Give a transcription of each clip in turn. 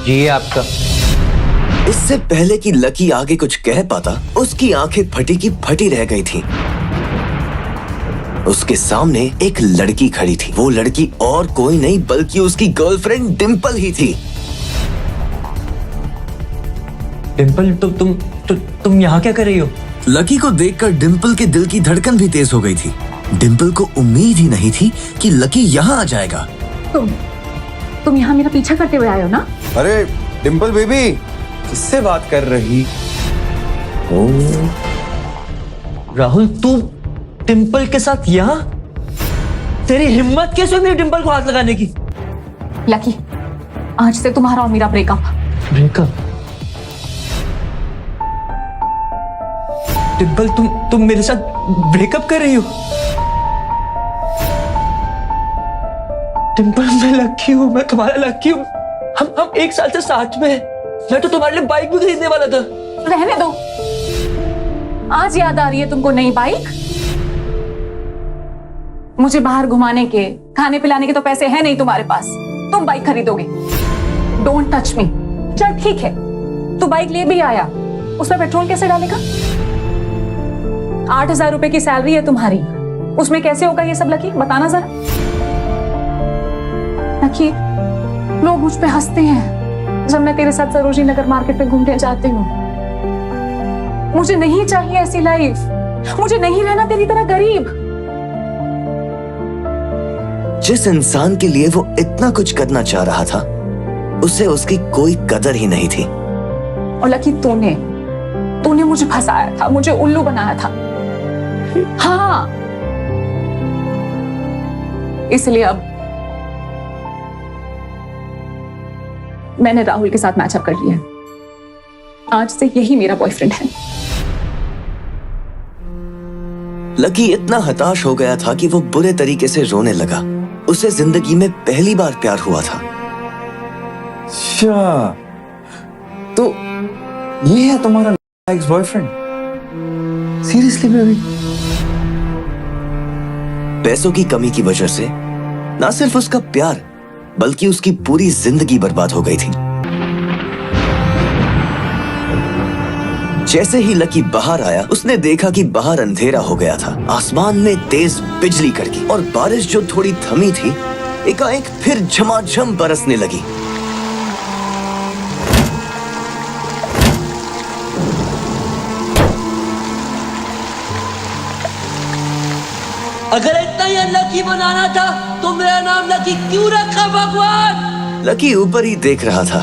ये आपका। इससे पहले कि लकी आगे कुछ कह पाता, उसकी आंखें फटी की फटी रह गई थीं। उसके सामने एक लड़की खड़ी थी। वो लड़की और कोई नहीं बल्कि उसकी गर्लफ्रेंड डिंपल ही थी। डिंपल, तुम यहाँ क्या कर रही हो? लकी को देखकर डिंपल के दिल की धड़कन भी तेज हो गई थी। डिंपल को उम्मीद ही नहीं थी कि लकी यहाँ आ जाएगा। तुम यहाँ मेरा पीछा करते हुए आए हो ना? अरे डिंपल बेबी, किससे बात कर रही? राहुल, तू डिंपल के साथ यहाँ? तेरी हिम्मत कैसे हुई मेरी डिंपल को हाथ लगाने की? लकी, आज से तुम्हारा और मेरा ब्रेकअप। ब्रेकअप? डिंपल, तुम मेरे साथ ब्रेकअप कर रही हो? डिंपल, मैं लकी हूँ, मैं तुम्हारा लकी हूँ। हम एक साल से साथ में हैं। मैं तो तुम्हारे लिए बाइक भी खरीदने वाला था। रहने दो, आज याद आ रही है तुमको नई बाइक? मुझे बाहर घुमाने के, खाने पिलाने के तो पैसे हैं नहीं तुम्हारे पास। तुम बाइक खरीदोगे? Don't touch me. चल ठीक है, तू बाइक ले भी आया, उसमें पेट्रोल कैसे डालेगा? 8,000 रुपए की सैलरी है तुम्हारी, उसमें कैसे होगा ये सब? लकी, बताना जरा। लकी, लोग मुझ पे हंसते हैं जब मैं तेरे साथ सरोजिनी नगर मार्केट में घूमने जाती हूँ। मुझे नहीं चाहिए ऐसी लाइफ। मुझे नहीं रहना तेरी तरह गरीब। जिस इंसान के लिए वो इतना कुछ करना चाह रहा था, उसे उसकी कोई कदर ही नहीं थी। और लकी, तूने मुझे फंसाया था, मुझे उल्लू बनाया था। हाँ, इसलिए अब मैंने राहुल के साथ मैचअप कर लिया है। आज से यही मेरा बॉयफ्रेंड है। लकी इतना हताश हो गया था कि वो बुरे तरीके से रोने लगा। उसे जिंदगी में पहली बार प्यार हुआ था। अच्छा, तो ये है तुम्हारा एक्स बॉयफ्रेंड? Seriously baby? पैसों की कमी की वजह से ना सिर्फ उसका प्यार बल्कि उसकी पूरी जिंदगी बर्बाद हो गई थी। जैसे ही लकी बाहर आया, उसने देखा कि बाहर अंधेरा हो गया था। आसमान में तेज बिजली कड़की और बारिश जो थोड़ी थमी थी, एकाएक फिर झमाझम बरसने लगी। अगर इतना ही लकी बनाना था तो मेरा नाम लकी क्यों रखा भगवान? लकी ऊपर ही देख रहा था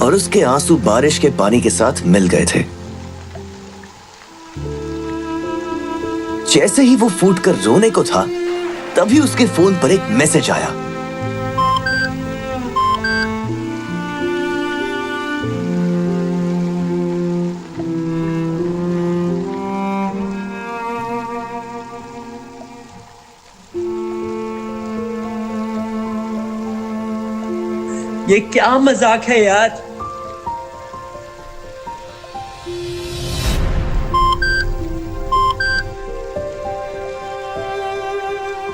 और उसके आंसू बारिश के पानी के साथ मिल गए थे। जैसे ही वो फूटकर रोने को था, तभी उसके फोन पर एक मैसेज आया। ये क्या मजाक है यार?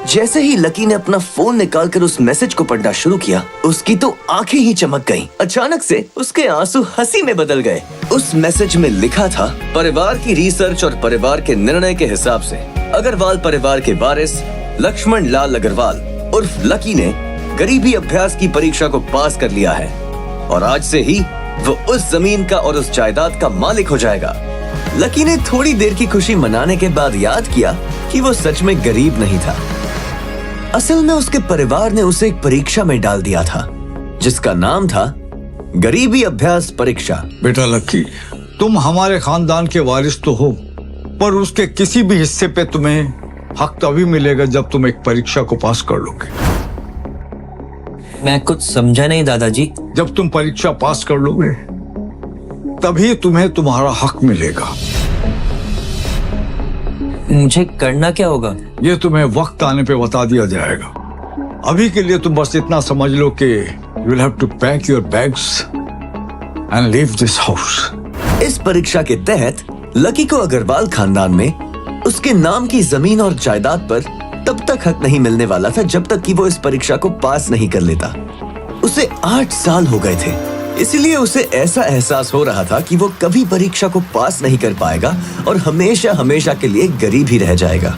जैसे ही लकी ने अपना फोन निकालकर उस मैसेज को पढ़ना शुरू किया, उसकी तो आंखें ही चमक गईं। अचानक से उसके आंसू हंसी में बदल गए। उस मैसेज में लिखा था, परिवार की रिसर्च और परिवार के निर्णय के हिसाब से अग्रवाल परिवार के वारिस लक्ष्मण लाल अग्रवाल उर्फ लकी ने गरीबी अभ्यास की परीक्षा को पास कर लिया है और आज से ही वो उस जमीन का और उस जायदाद का मालिक हो जाएगा। लकी ने थोड़ी देर की खुशी मनाने के बाद याद किया कि वो सच में गरीब नहीं था। असल में उसके परिवार ने उसे एक परीक्षा में डाल दिया था जिसका नाम था गरीबी अभ्यास परीक्षा। बेटा लकी, तुम हमारे खानदान के वारिस तो हो, पर उसके किसी भी हिस्से पे तुम्हें हक तभी मिलेगा जब तुम एक परीक्षा को पास कर लोगे। मैं कुछ समझा नहीं दादाजी। जब तुम परीक्षा पास कर लोगे तभी तुम्हें तुम्हारा हक मिलेगा। मुझे करना क्या होगा? ये तुम्हें वक्त आने पे बता दिया जाएगा। अभी के लिए तुम बस इतना समझ लो कि you will have to pack your bags and leave this house. इस परीक्षा के तहत लकी को अग्रवाल खानदान में उसके नाम की जमीन और जायदाद पर तब तक हक नहीं मिलने वाला था जब तक कि वो इस परीक्षा को पास नहीं कर लेता। उसे 8 साल हो गए थे इसलिए उसे ऐसा एहसास हो रहा था कि वो कभी परीक्षा को पास नहीं कर पाएगा और हमेशा हमेशा के लिए गरीब ही रह जाएगा।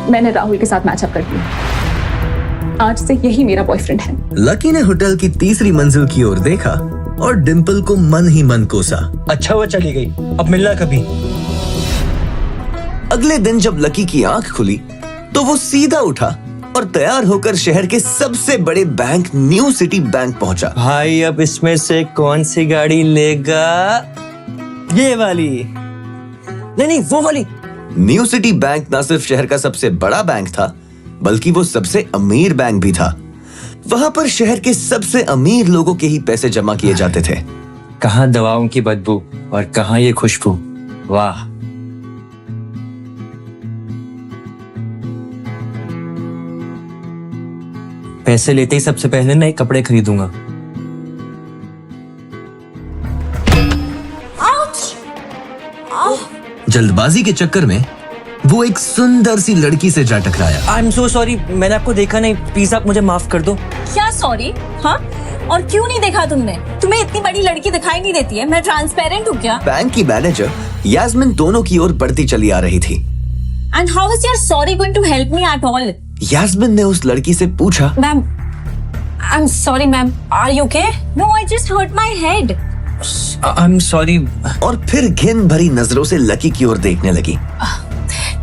मैंने राहुल के साथ मैचअप कर दिया। आज से यही मेरा बॉयफ्रेंड है। लकी ने होटल की तीसरी मंजिल की ओर देखा और डिंपल को मन ही मन कोसा। अच्छा हुआ चली गई, अब मिलना कभी। अगले दिन जब लकी की आंख खुली तो वो सीधा उठा और तैयार होकर शहर के सबसे बड़े बैंक न्यू सिटी बैंक पहुंचा। भाई अब इसमें से कौन सी गाड़ी लेगा? ये वाली? नहीं, वो वाली। न्यू सिटी बैंक न सिर्फ शहर का सबसे बड़ा बैंक था, बल्कि वो सबसे अमीर बैंक भी था। वहां पर शहर के सबसे अमीर लोगों के ही पैसे जमा किए जाते थे। कहाँ दवाओं की बदबू और कहाँ ये खुशबू। वाह। पैसे लेते ही सबसे पहले नए कपड़े खरीदूंगा। जल्दबाजी के चक्कर में वो एक सुंदर सी लड़की से जा टकराया। आई एम सो सॉरी, मैंने आपको देखा नहीं, प्लीज आप मुझे माफ कर दो। क्या सॉरी? हाँ, और क्यों नहीं देखा तुमने? तुम्हें इतनी बड़ी लड़की दिखाई नहीं देती है? मैं ट्रांसपेरेंट हूँ क्या? बैंक की मैनेजर यास्मिन दोनों की ओर बढ़ती चली आ रही थी। And how is your sorry going to help me at all? Yasmin ने उस लड़की से पूछा, ma'am, I am sorry ma'am, are you okay? No, I just hurt my head. I am sorry. और फिर घिन भरी नजरों से लकी की ओर देखने लगी।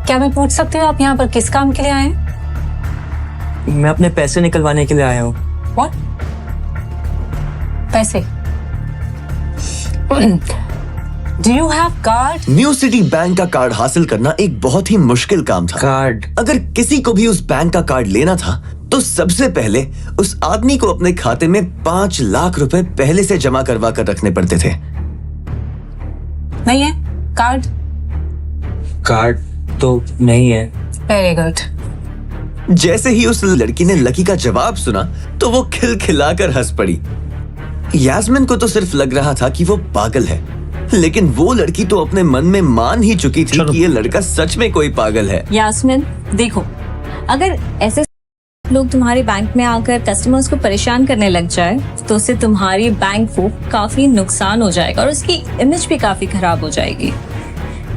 क्या मैं पूछ सकती हूँ आप यहाँ पर किस काम के लिए आए हैं? मैं अपने पैसे निकलवाने के लिए आया हूँ। What? पैसे? Do you have card? New city bank का कार्ड हासिल करना एक बहुत ही मुश्किल काम था। कार्ड? अगर किसी को भी उस बैंक का कार्ड लेना था तो सबसे पहले उस आदमी को अपने खाते में 5 लाख रुपए पहले से जमा करवा कर रखने पड़ते थे। नहीं है कार्ड? कार्ड तो नहीं है। Very good. जैसे ही उस लड़की ने लकी का जवाब सुना तो वो खिलखिलाकर हंस पड़ी। यास्मिन को तो सिर्फ लग रहा था कि वो पागल है, लेकिन वो लड़की तो अपने मन में मान ही चुकी थी कि ये लड़का सच में कोई पागल है। यास्मिन देखो, अगर ऐसे लोग तुम्हारे बैंक में आकर कस्टमर्स को परेशान करने लग जाए तो उससे तुम्हारी बैंक को काफी नुकसान हो जाएगा और उसकी इमेज भी काफी खराब हो जाएगी।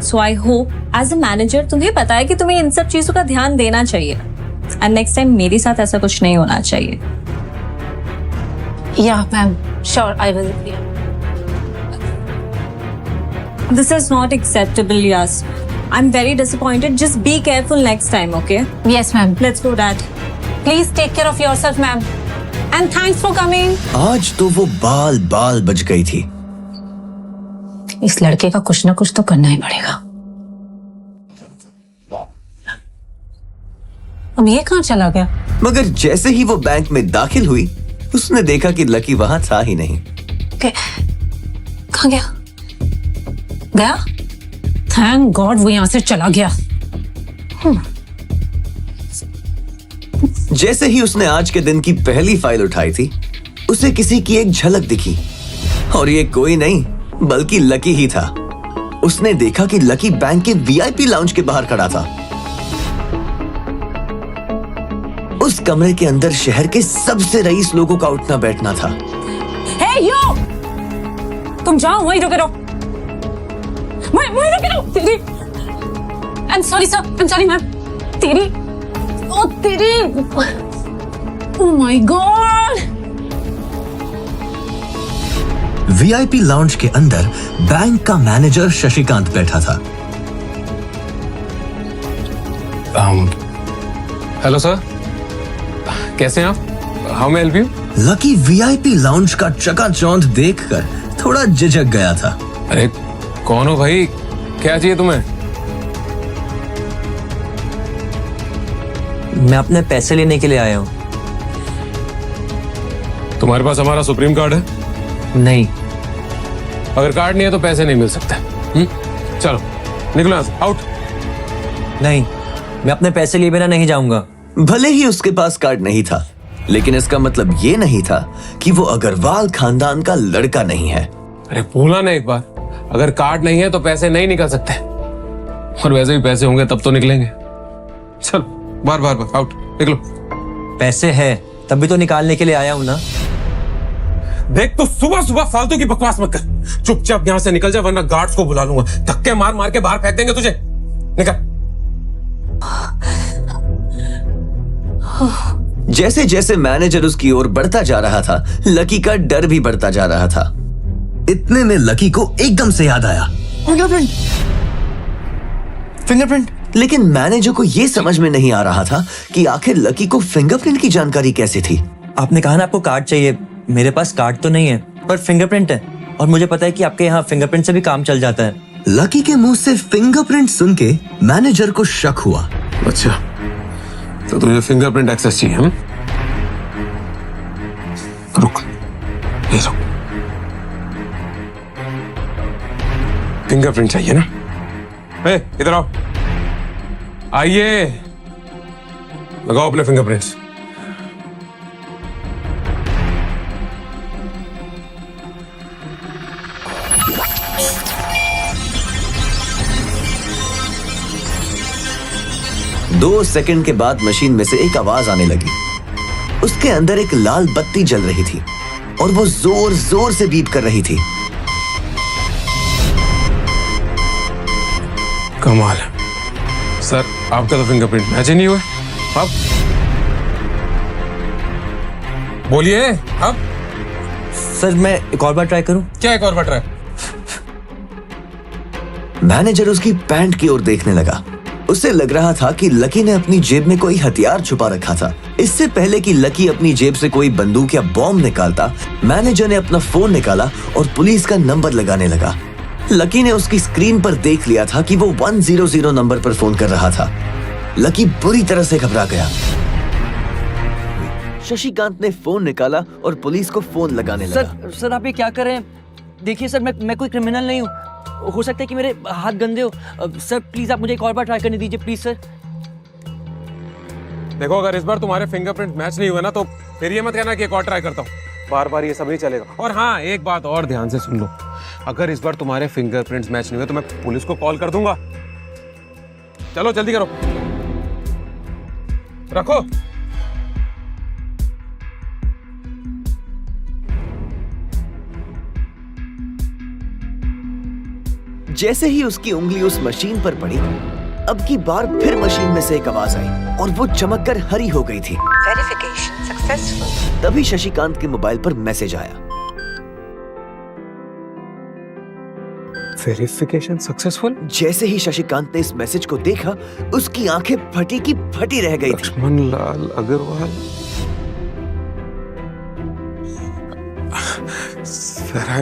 So I hope as a manager तुम्हें पता है कि तुम्हें इन सब चीजों का ध्यान देना चाहिए एंड नेक्स्ट टाइम मेरे साथ ऐसा कुछ नहीं होना चाहिए। Yeah ma'am, sure I will. This is not acceptable यास। I am very disappointed. Just be careful next time, okay? Yes ma'am, let's do that. Please take care of yourself ma'am and thanks for coming. आज तो वो बाल बाल बच गई थी। इस लड़के का कुछ ना कुछ तो करना ही पड़ेगा। अब ये कहाँ चला गया? मगर जैसे ही वो बैंक में दाखिल हुई उसने देखा कि लकी वहां था ही नहीं। कहाँ गया? गया? थैंक गॉड वो यहाँ से चला गया। जैसे ही उसने आज के दिन की पहली फाइल उठाई थी उसे किसी की एक झलक दिखी और ये कोई नहीं बल्कि लकी ही था। उसने देखा कि लकी बैंक के वीआईपी लाउंज के बाहर खड़ा था। उस कमरे के अंदर शहर के सबसे रईस लोगों का उठना बैठना था। Hey you! तुम जाओ, वहीं रुके रहो। वहीं रुके रहो। तेरी I am sorry sir, I am sorry ma'am. तेरी oh my god! VIP lounge के अंदर बैंक का मैनेजर शशिकांत बैठा था। हेलो सर, कैसे हैं आप? How may help you? Lucky VIP lounge का चकाचौंध देखकर थोड़ा झिझक गया था। अरे कौन हो भाई, क्या चाहिए तुम्हें? मैं अपने पैसे लेने के लिए आया हूँ। तुम्हारे पास हमारा सुप्रीम कार्ड है? नहीं। अगर कार्ड नहीं है तो पैसे नहीं मिल सकते। चलो निकलो यहाँ से, आउट। नहीं, मैं अपने पैसे लिए बिना नहीं जाऊंगा। भले ही उसके पास कार्ड नहीं था, लेकिन इसका मतलब ये नहीं था कि वो अग्रवाल खानदान का लड़का नहीं है। अरे बोला ना एक बार, अगर कार्ड नहीं है तो पैसे नहीं निकल सकते, और वैसे भी पैसे होंगे तब तो निकलेंगे। चलो बार बार बार आउट, निकलो। पैसे है तभी तो निकालने के लिए आया हूं ना। देख, तो सुबह सुबह फालतू की बकवास मत कर, चुपचाप यहाँ से निकल जा वरना गार्ड्स को बुला लूंगा, धक्के मार मार के बाहर फेंक देंगे तुझे। निकल। जैसे जैसे मैनेजर उसकी ओर बढ़ता जा रहा था, लकी का डर भी बढ़ता जा रहा था। इतने में लकी को एकदम से याद आया, फिंगरप्रिंट। फिंगरप्रिंट। लेकिन मैनेजर को यह समझ में नहीं आ रहा था कि आखिर लकी को फिंगरप्रिंट की जानकारी कैसे थी। आपने कहा ना आपको कार्ड चाहिए, मेरे पास कार्ड तो नहीं है पर फिंगरप्रिंट है, और मुझे पता है कि आपके यहाँ फिंगरप्रिंट से भी काम चल जाता है। लकी के मुंह से फिंगरप्रिंट सुन के मैनेजर को शक हुआ। अच्छा, तो तुझे फिंगरप्रिंट एक्सेस चाहिए? हम रुक, ये रुक। फिंगरप्रिंट चाहिए ना? ए, इधर आओ, आइए, लगाओ अपने फिंगरप्रिंट्स। दो सेकंड के बाद मशीन में से एक आवाज आने लगी। उसके अंदर एक लाल बत्ती जल रही थी और वो जोर जोर से बीप कर रही थी। कमाल है सर, आपका तो फिंगरप्रिंट मैच ही नहीं हुआ। अब बोलिए, अब सर मैं एक और बार ट्राई करूं? क्या एक और बार ट्राई? मैनेजर उसकी पैंट की ओर देखने लगा। उसे लग रहा था कि लकी ने अपनी जेब में कोई हथियार छुपा रखा था। इससे पहले कि लकी अपनी जेब से कोई बंदूक या बॉम्ब निकालता, मैनेजर ने अपना फोन निकाला और पुलिस का नंबर लगाने लगा। लकी ने उसकी स्क्रीन पर देख लिया था कि वो 100 नंबर पर फोन कर रहा था। लकी बुरी तरह से घबरा गया। शशिकांत ने फोन निकाला और पुलिस को फोन लगाने लगा। सर आप ये क्या कर रहे हैं? देखिए सर, मैं कोई क्रिमिनल नहीं हूँ, हो सकता है कि मेरे हाथ गंदे हो। सर प्लीज आप मुझे एक और बार ट्राई करने दीजिए प्लीज सर। देखो, अगर इस बार तुम्हारे फिंगरप्रिंट मैच नहीं हुए ना तो फिर ये मत कहना कि एक और ट्राई करता हूँ। बार बार ये सब नहीं चलेगा। और हाँ, एक बात और ध्यान से सुन लो, अगर इस बार तुम्हारे फिंगरप्रिंट्स मैच नहीं हुए तो मैं पुलिस को कॉल कर दूंगा। चलो जल्दी करो, रखो। जैसे ही उसकी उंगली उस मशीन पर पड़ी, अब की बार फिर मशीन में से एक आवाज आई और वो चमककर हरी हो गई थी। Verification successful. तभी शशिकांत के मोबाइल पर मैसेज आया। Verification successful. जैसे ही शशिकांत ने इस मैसेज को देखा, उसकी आंखें फटी की फटी रह गई थी। Lakshman Lal Agarwal. Sir I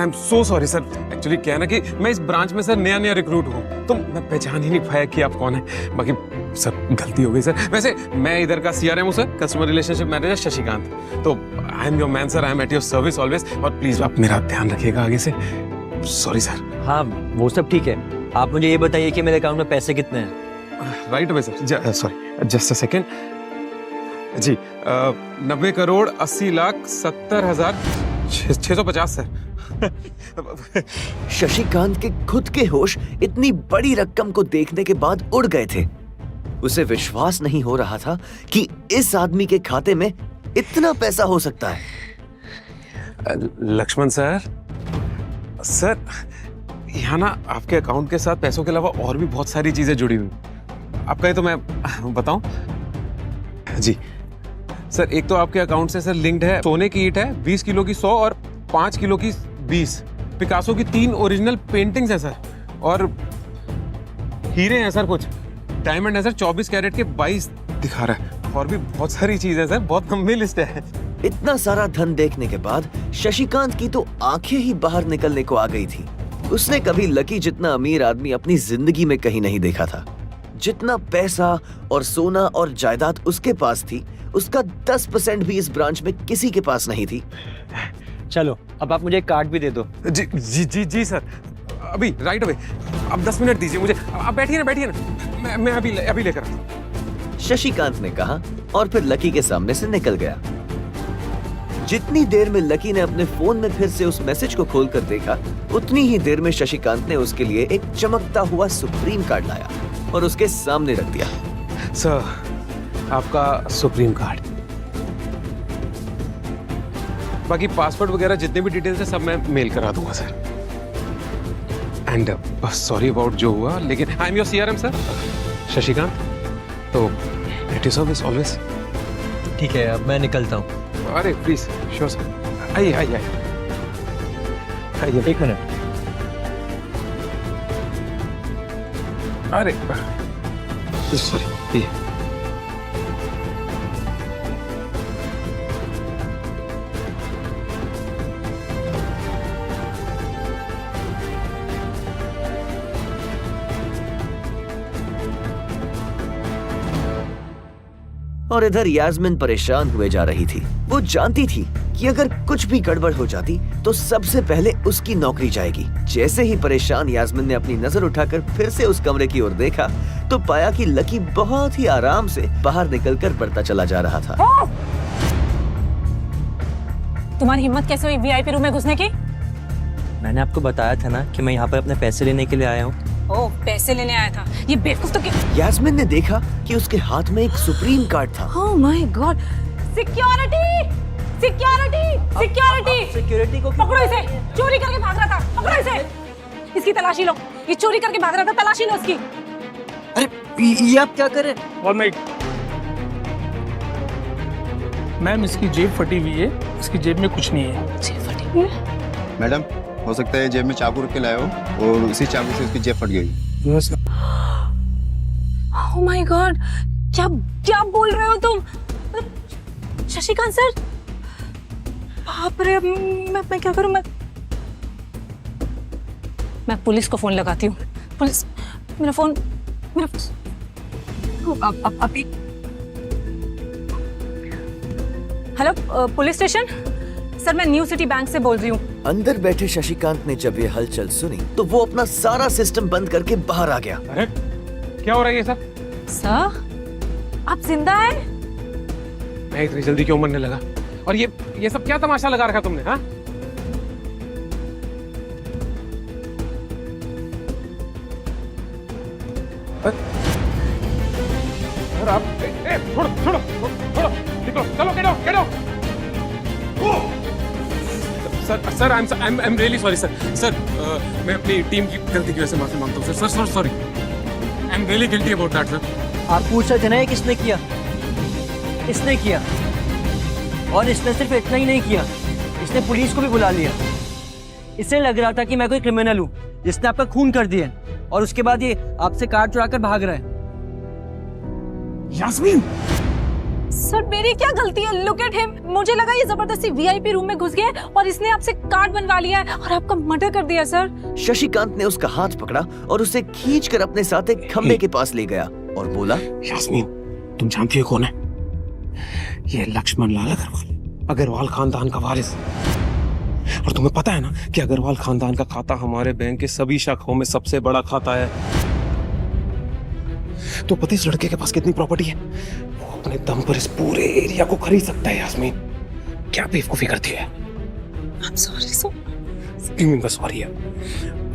am so sorry sir. Actually क्या है ना कि मैं इस ब्रांच में सर नया रिक्रूट हूँ, तो मैं पहचान ही नहीं पाया कि आप कौन है। बाकी सर गलती हो गई सर। वैसे मैं इधर का CRM हूँ sir, customer relationship manager Shashikant. तो I am your man sir, I am at your service always. और प्लीज आप मेरा ध्यान रखिएगा आगे से। Sorry sir. हाँ वो सब ठीक है, आप मुझे ये बताइए कि मेरे अकाउंट में पैसे कितने हैं? Right away sir. Sorry, just a second जी। 90 करोड़ 80 लाख 70,650 सर। शशिकांत के खुद के होश इतनी बड़ी रकम को देखने के बाद उड़ गए थे। उसे विश्वास नहीं हो रहा था कि इस आदमी के खाते में इतना पैसा हो सकता है। लक्ष्मण सर, यहाँ ना आपके अकाउंट के साथ पैसों के अलावा और भी बहुत सारी चीजें जुड़ी हुई। आपका ये तो मैं बताऊं जी सर। एक तो आपके अकाउंट से सर लिंक्ड है सोने की ईंट है 20 किलो की 100 और 5 किलो की 20, पिकासो की 3 ओरिजिनल पेंटिंग्स है सर, और हीरे हैं सर, कुछ डायमंड है सर 24 कैरेट के 22 दिखा रहा है, और भी बहुत सारी चीजें सर। बहुत लंबी लिस्ट है। इतना सारा धन देखने के बाद शशिकांत की तो आंखें ही बाहर निकलने को आ गई थी। उसने कभी लकी जितना अमीर आदमी अपनी जिंदगी में कहीं नहीं देखा था। जितना पैसा और सोना और जायदाद उसके पास थी, उसका 10% भी इस ब्रांच में किसी के पास नहीं थी। चलो अब आप मुझे एक कार्ड भी दे दो। जी जी जी जी सर, अभी राइट अवे। अब 10 मिनट दीजिए मुझे। आप बैठिए ना, मैं अभी लेकर आता हूं। शशिकांत ने कहा और फिर लकी के सामने से निकल गया। जितनी देर में लकी ने अपने फोन में फिर से उस मैसेज को खोलकर देखा, उतनी ही देर में शशिकांत ने उसके लिए एक चमकता हुआ सुप्रीम कार्ड लाया और उसके सामने रख दिया। सर, आपका सुप्रीम कार्ड। बाकी पासवर्ड वगैरह जितने भी डिटेल्स है सब मैं मेल करा दूंगा सर। एंड सॉरी अबाउट जो हुआ, लेकिन आई am your CRM sir, Shashikant. तो इट इज ऑलवेज। ठीक है, अब मैं निकलता हूँ। अरे प्लीज, श्योर सर। आइए आइए आइए। 1 मिनट। अरे सॉरी। और इधर यास्मीन परेशान हुए जा रही थी। वो जानती थी कि अगर कुछ भी गड़बड़ हो जाती तो सबसे पहले उसकी नौकरी जाएगी। जैसे ही परेशान यास्मीन ने अपनी नजर उठाकर फिर से उस कमरे की ओर देखा तो पाया कि लकी बहुत ही आराम से बाहर निकलकर बढ़ता चला जा रहा था। तुम्हारी हिम्मत कैसे हुई वीआईपी रूम में घुसने की? मैंने आपको बताया था ना कि मैं यहाँ पर अपने पैसे लेने के लिए आया हूँ। ओह, पैसे लेने आया था। ये बेवकूफ तो क्या? यास्मीन ने देखा कि उसके हाथ में एक सुप्रीम कार्ड था। ओह my God! Security! Security! Security! Security को पकड़ो इसे! चोरी करके भाग रहा था। पकड़ो इसे! इसकी तलाशी लो। ये चोरी करके भाग रहा था, तलाशी लो इसकी। अरे ये आप क्या कर रहे हैं? और मैम, इसकी जेब फटी हुई है। इसकी जेब में कुछ नहीं है। जेब फटी हुई है? मैडम, हो सकता है जेब में चाकू रख के लाए हो और उसी चाकू से उसकी जेब फट गई। ओह माय गॉड! क्या क्या बोल रहे हो तुम? शशिकांत सर, बाप रे, मैं क्या करूं? मैं पुलिस को फोन लगाती हूँ। पुलिस, मेरा फोन, अभी। हेलो, पुलिस स्टेशन सर, मैं न्यू सिटी बैंक से बोल रही हूँ। अंदर बैठे शशिकांत ने जब ये हलचल सुनी तो वो अपना सारा सिस्टम बंद करके बाहर आ गया। अरे क्या हो रहा है ये सब? सर, आप जिंदा हैं? मैं इतनी जल्दी क्यों मरने लगा? और ये सब क्या तमाशा लगा रखा तुमने? हाँ, और आप छोड़ो, निकलो, चलो, get out. Sir, I am really sorry sir. मैं अपनी टीम की गलती की वजह से माफी मांगता हूँ sir. Sorry, I am really guilty about that sir. आप पूछ रहे थे ना ये किसने किया? इसने किया, और इसने सिर्फ इतना ही नहीं किया, इसने पुलिस को भी बुला लिया। इसे लग रहा था कि मैं कोई क्रिमिनल हूँ जिसने आपका खून कर दिया, और उसके बाद ये आपसे कार्ड चुरा कर भाग रहा है। यास्मीन, सर, मेरी क्या गलती है? Look at him. मुझे लगा ये जबरदस्ती वीआईपी रूम में घुस गया और इसने आपसे कार्ड बनवा लिया है और आपका मर्डर कर दिया सर। शशिकांत ने उसका हाथ पकड़ा और उसे खींचकर अपने साथ एक खंबे के पास ले गया और बोला, यास्मीन, तुम जानती हो कौन है? ये लक्ष्मण लाल अग्रवाल खानदान का वारिस। और तुम्हें पता है ना कि अग्रवाल खानदान का खाता हमारे बैंक के सभी शाखाओं में सबसे बड़ा खाता है। तो पता इस लड़के के पास कितनी प्रॉपर्टी है? वो अपने दम पर इस पूरे एरिया को खरीद सकता है। यास्मीन, क्या बेवकूफी करती है? सॉरी है।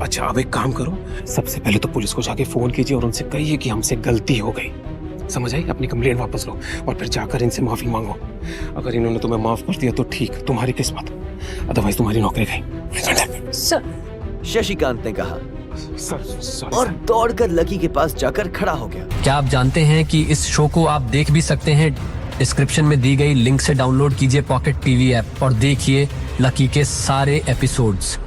अच्छा, अब एक काम करो, सबसे पहले तो पुलिस को जाके फोन कीजिए और उनसे कहिए कि हमसे गलती हो गई। समझ आई? अपनी कंप्लेंट वापस लो और फिर जाकर इनसे माफी मांगो। अगर इन्होंने तुम्हें माफ कर दिया तो ठीक, तुम्हारी किस्मत, अदरवाइज तुम्हारी नौकरी गई। सर, शशिकांत ने कहा सर, और दौड़कर लकी के पास जाकर खड़ा हो गया। क्या आप जानते हैं कि इस शो को आप देख भी सकते हैं? डिस्क्रिप्शन में दी गई लिंक से डाउनलोड कीजिए पॉकेट टीवी ऐप और देखिए लकी के सारे एपिसोड्स।